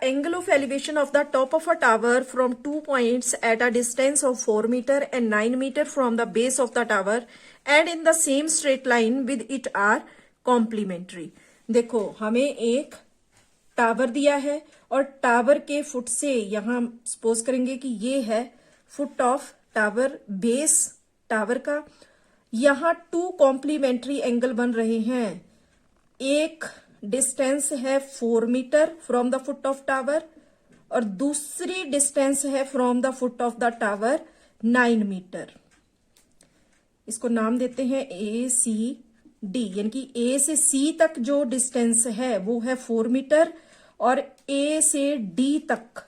angle of elevation of the top of a tower from 2 points at a distance of 4 meter and 9 meter from the base of the tower and in the same straight line with it are complementary. देखो हमें एक tower दिया है और tower के foot से यहां suppose करेंगे कि ये है foot of tower, base tower का। यहां 2 कॉम्प्लीमेंट्री एंगल बन रहे हैं। एक डिस्टेंस है 4 metre from the foot of tower और दूसरी डिस्टेंस है from the foot of the tower 9 metre. इसको नाम देते हैं ए सी डी, यानी कि ए से सी तक जो डिस्टेंस है वो है 4 मीटर और ए से डी तक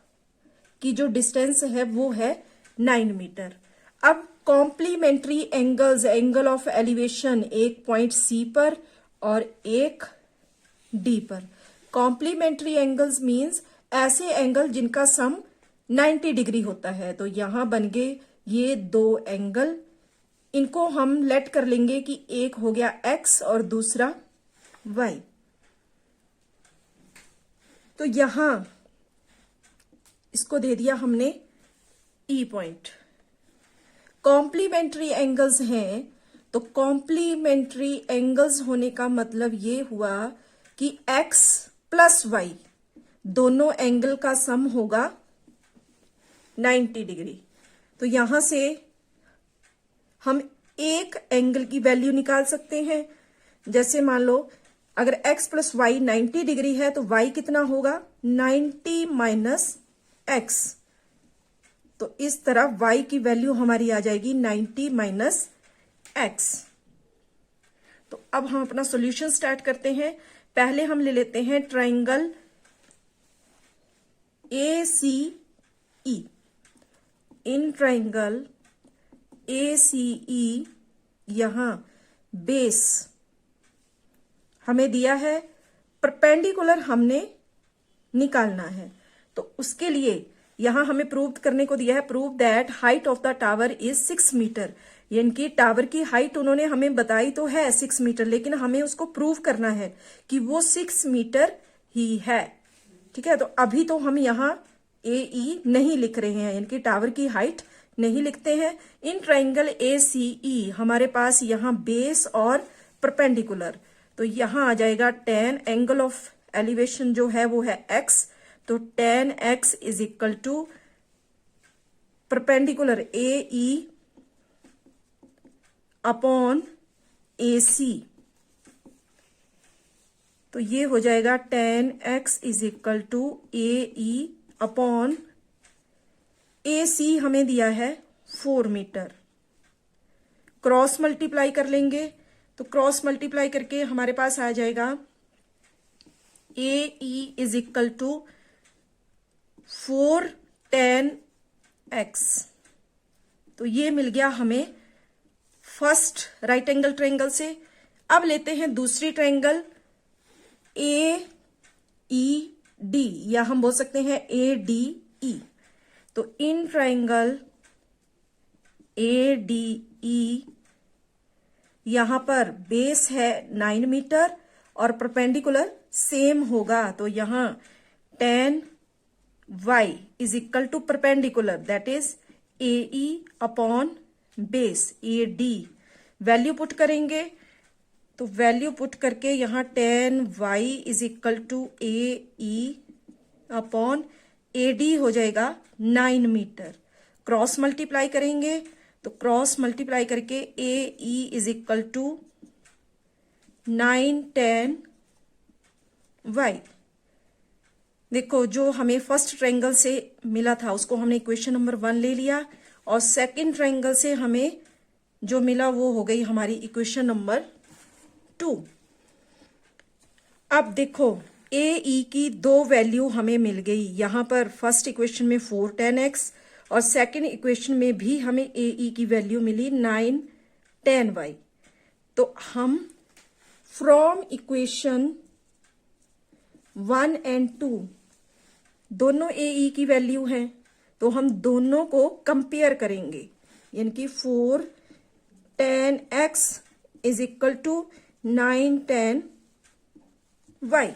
की जो डिस्टेंस है वो है 9 मीटर। अब complementary angles, angle of elevation एक पॉइंट सी पर और एक डी पर। कॉम्प्लीमेंट्री एंगल्स मींस ऐसे एंगल जिनका सम 90 डिग्री होता है। तो यहां बन गए ये 2 एंगल। इनको हम लेट कर लेंगे कि एक हो गया x और दूसरा y। तो यहां इसको दे दिया हमने E पॉइंट। कॉम्प्लीमेंट्री एंगल्स हैं तो कॉम्प्लीमेंट्री एंगल्स होने का मतलब ये हुआ कि x प्लस y दोनों एंगल का सम होगा 90 डिग्री। तो यहां से हम एक एंगल की वैल्यू निकाल सकते हैं। जैसे मान लो अगर x प्लस वाई 90 डिग्री है तो y कितना होगा 90 माइनस x। तो इस तरह y की वैल्यू हमारी आ जाएगी 90 माइनस x। तो अब हम अपना सॉल्यूशन स्टार्ट करते हैं। पहले हम ले लेते हैं triangle ACE। In triangle ACE यहां बेस हमें दिया है, परपेंडिकुलर हमने निकालना है। तो उसके लिए यहां हमें प्रूव करने को दिया है, prove that height of the tower is 6 metre. यानी कि टावर की हाइट उन्होंने हमें बताई तो है 6 मीटर, लेकिन हमें उसको प्रूव करना है कि वो 6 मीटर ही है। ठीक है, तो अभी तो हम यहाँ AE नहीं लिख रहे हैं, यानी कि टावर की हाइट नहीं लिखते हैं। इन ट्राइंगल ACE हमारे पास यहाँ बेस और परपेंडिकुलर, तो यहाँ आ जाएगा tan एंगल ऑफ एलिवेशन जो है वो है x। तो tan x is equal to perpendicular AE upon AC। तो ये हो जाएगा tan x is equal to AE upon AC हमें दिया है 4 मीटर। क्रॉस मल्टीप्लाई कर लेंगे तो क्रॉस मल्टीप्लाई करके हमारे पास आ जाएगा AE is equal to 4 tan x। तो ये मिल गया हमें फर्स्ट राइट एंगल ट्रायंगल से। अब लेते हैं दूसरी ट्रायंगल AED, या हम बोल सकते हैं ADE। तो इन ट्रायंगल ADE यहां पर बेस है 9 मीटर और परपेंडिकुलर सेम होगा। तो यहां tan y is equal to perpendicular that is AE upon base AD। Value put करेंगे तो वैल्यू पुट करके यहां tan y is equal to AE upon AD हो जाएगा 9 मीटर। क्रॉस मल्टीप्लाई करेंगे तो क्रॉस मल्टीप्लाई करके AE is equal to 9 tan y। देखो जो हमें फर्स्ट ट्रायंगल से मिला था उसको हमने इक्वेशन नंबर 1 ले लिया और सेकंड ट्रायंगल से हमें जो मिला वो हो गई हमारी इक्वेशन नंबर 2। अब देखो AE की 2 वैल्यू हमें मिल गई। यहां पर फर्स्ट इक्वेशन में 4 tan x और सेकंड इक्वेशन में भी हमें AE की वैल्यू मिली 9 tan y। तो हम फ्रॉम इक्वेशन 1 एंड 2 दोनों AE की वैल्यू हैं, तो हम दोनों को कंपेयर करेंगे। यानी कि 4 tan x is equal to 9 tan y।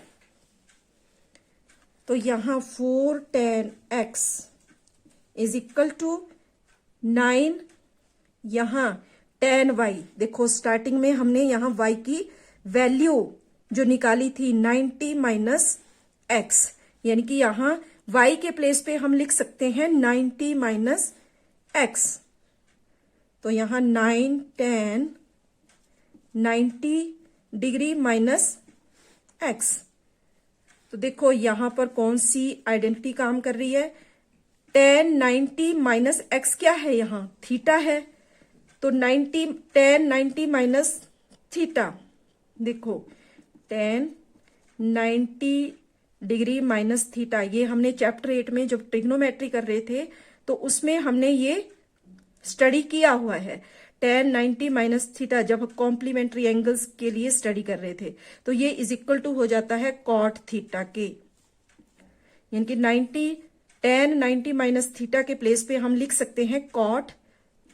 तो यहाँ 4 tan x is equal to 9, यहाँ tan y, देखो स्टार्टिंग में हमने यहाँ y की वैल्यू जो निकाली थी 90 माइनस x, यानी कि यहाँ y के प्लेस पे हम लिख सकते हैं 90 माइनस x। तो यहाँ 9 tan 90 डिग्री माइनस x। तो देखो यहां पर कौन सी आइडेंटिटी काम कर रही है, tan 90 माइनस x क्या है, यहां थीटा है। तो 90 tan 90 माइनस थीटा, देखो tan 90 डिग्री माइनस थीटा, ये हमने चैप्टर 8 में जब ट्रिग्नोमेट्री कर रहे थे तो उसमें हमने ये स्टडी किया हुआ है। tan 90 माइनस थीटा जब कॉम्प्लीमेंट्री एंगल्स के लिए स्टडी कर रहे थे, तो ये इज इक्वल टू हो जाता है कॉट थीटा के, यानी कि tan 90 माइनस थीटा के प्लेस पे हम लिख सकते हैं कॉट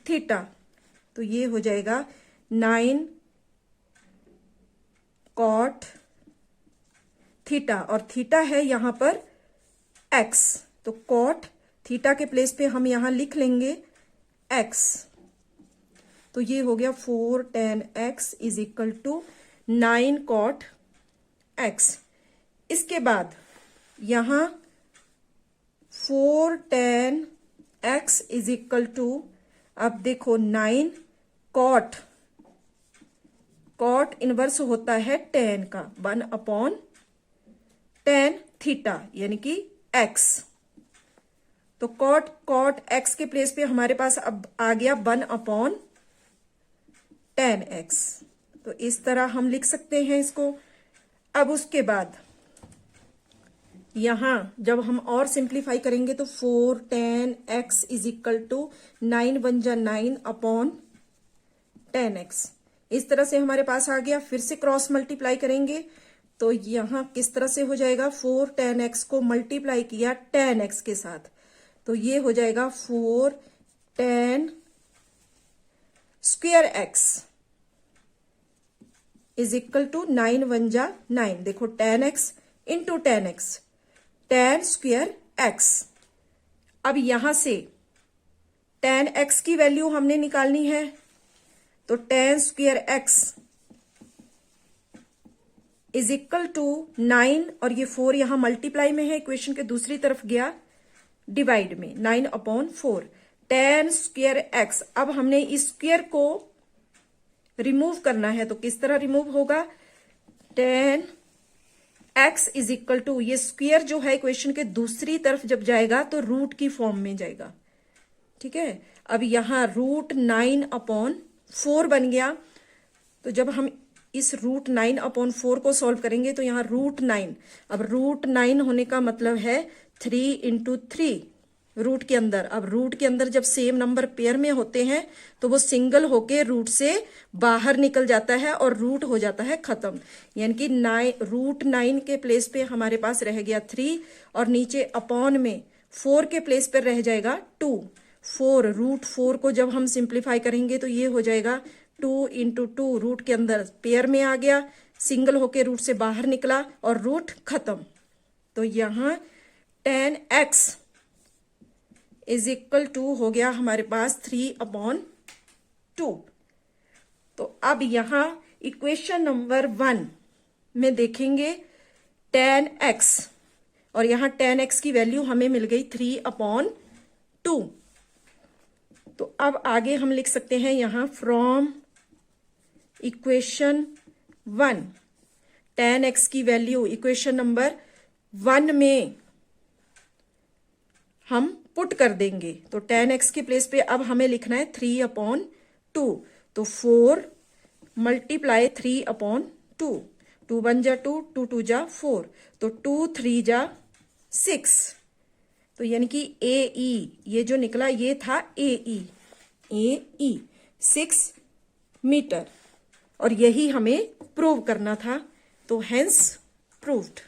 थीटा। तो ये हो जाएगा 9 कॉट थीटा, और थीटा है यहां पर x, तो कॉट थीटा के प्लेस पे हम यहां लिख लेंगे x। तो ये हो गया 4 tan x is equal to 9 cot x। इसके बाद यहां 4 tan x is equal to, अब देखो 9 कॉट इनवर्स होता है tan का 1 अपॉन tan थीटा, यानी कि x। तो कॉट x के प्लेस पे हमारे पास अब आ गया 1 अपॉन tan x। तो इस तरह हम लिख सकते हैं इसको। अब उसके बाद यहां जब हम और सिंप्लीफाई करेंगे तो 4 tan x is equal to 9 1 जा 9 अपॉन tan x, इस तरह से हमारे पास आ गया। फिर से क्रॉस मल्टीप्लाई करेंगे तो यहां किस तरह से हो जाएगा, 4 tan x को मल्टीप्लाई किया tan x के साथ, तो ये हो जाएगा 4 tan square x is equal to 9 1 जा 9, देखो tan x into tan x, tan square x। अब यहां से tan x की वैल्यू हमने निकालनी है, तो tan square x is equal to 9, और ये 4 यहां मल्टीप्लाई में है, इक्वेशन के दूसरी तरफ गया डिवाइड में 9 अपॉन 4 tan स्क्वायर x। अब हमने इस स्क्वायर को रिमूव करना है, तो किस तरह रिमूव होगा, tan x is equal to, ये स्क्वायर जो है इक्वेशन के दूसरी तरफ जब जाएगा तो रूट की फॉर्म में जाएगा, ठीक है। अब यहां रूट 9 अपॉन 4 बन गया, तो जब हम इस रूट 9 अपॉन 4 को सॉल्व करेंगे तो यहां रूट 9, अब रूट 9 होने का मतलब है 3 इंटू 3 रूट के अंदर। अब रूट के अंदर जब सेम नंबर पेयर में होते हैं तो वो सिंगल होके रूट से बाहर निकल जाता है और रूट हो जाता है खत्म, यानी कि रूट 9 के प्लेस पे हमारे पास रह गया 3, और नीचे अपॉन में 4 के प्लेस पर रह जाएगा 2। 4 रूट 4 को जब हम सिंप्लीफाई करेंगे तो ये हो जाएगा 2 इंटू 2, रूट के अंदर पेयर में आ गया, सिंगल होके रूट से बाहर निकला और रूट खत्म। तो यहां tan x is equal to हो गया हमारे पास 3 अपॉन 2। तो अब यहां इक्वेशन नंबर 1 में देखेंगे tan x, और यहां tan x की वैल्यू हमें मिल गई 3 अपॉन 2। तो अब आगे हम लिख सकते हैं यहां फ्रॉम इक्वेशन 1 tan x की वैल्यू इक्वेशन नंबर 1 में हम पुट कर देंगे, तो tan x के प्लेस पे अब हमें लिखना है 3 अपॉन 2, तो 4 मल्टीप्लाई 3 अपॉन 2, 2 1 जा 2, 2 2 जा 4, तो 2 3 जा 6, तो यानी कि AE ये जो निकला ये था AE 6 मीटर, और यही हमें प्रूव करना था, तो हेंस प्रूव्ड।